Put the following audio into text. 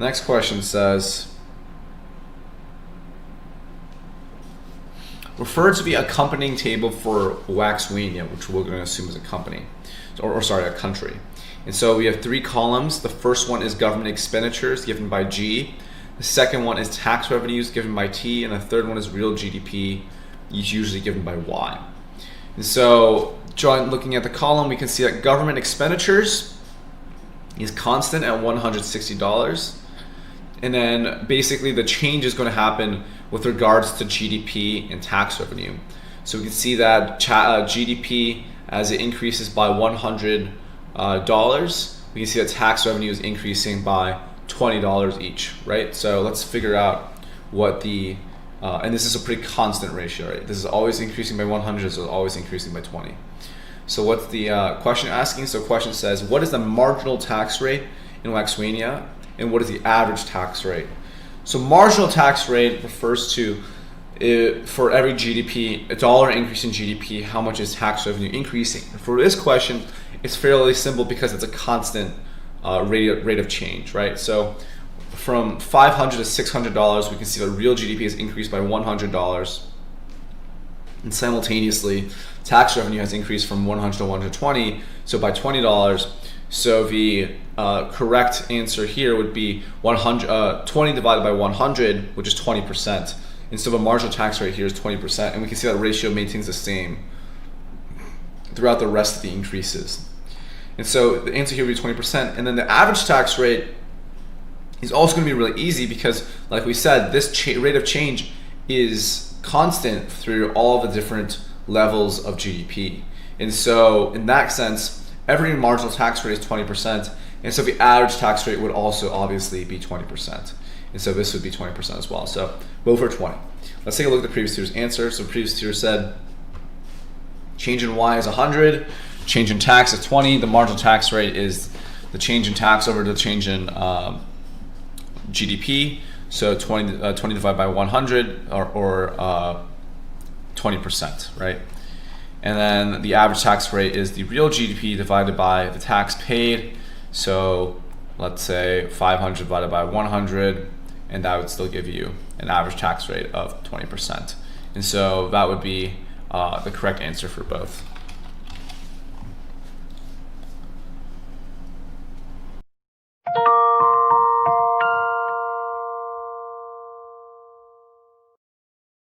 The next question says, refer to the accompanying table for Waxwania, which we're going to assume is a company, or sorry, a country. And so we have 3 columns. The first one is government expenditures given by G. The second one is tax revenues given by T, and the third one is real GDP, usually given by Y. And so looking at the column, we can see that government expenditures is constant at $160. And then basically the change is going to happen with regards to GDP and tax revenue. So we can see that GDP, as it increases by $100, we can see that tax revenue is increasing by $20 each, right? So let's figure out what the, and this is a pretty constant ratio, right? This is always increasing by 100, this is always increasing by 20. So what's the question asking? So the question says, what is the marginal tax rate in Waxwania, and what is the average tax rate? So marginal tax rate refers to, for every GDP, a dollar increase in GDP, how much is tax revenue increasing? For this question, it's fairly simple because it's a constant rate of change, right? So from $500 to $600, we can see that real GDP has increased by $100, and simultaneously tax revenue has increased from 100 to 120, so by $20. So the correct answer here would be 20 divided by 100, which is 20%. And so the marginal tax rate here is 20%, and we can see that ratio maintains the same throughout the rest of the increases. And so the answer here would be 20%. And then the average tax rate is also going to be really easy because, like we said, this rate of change is constant through all the different levels of GDP. And so in that sense, every marginal tax rate is 20%. And so the average tax rate would also obviously be 20%. And so this would be 20% as well. So both are 20. Let's take a look at the previous tutor's answer. So the previous tutor said change in Y is 100, change in tax is 20. The marginal tax rate is the change in tax over the change in GDP. So 20 divided by 100 or 20%, right? And then the average tax rate is the real GDP divided by the tax paid. So let's say 500 divided by 100, and that would still give you an average tax rate of 20%. And so that would be the correct answer for both.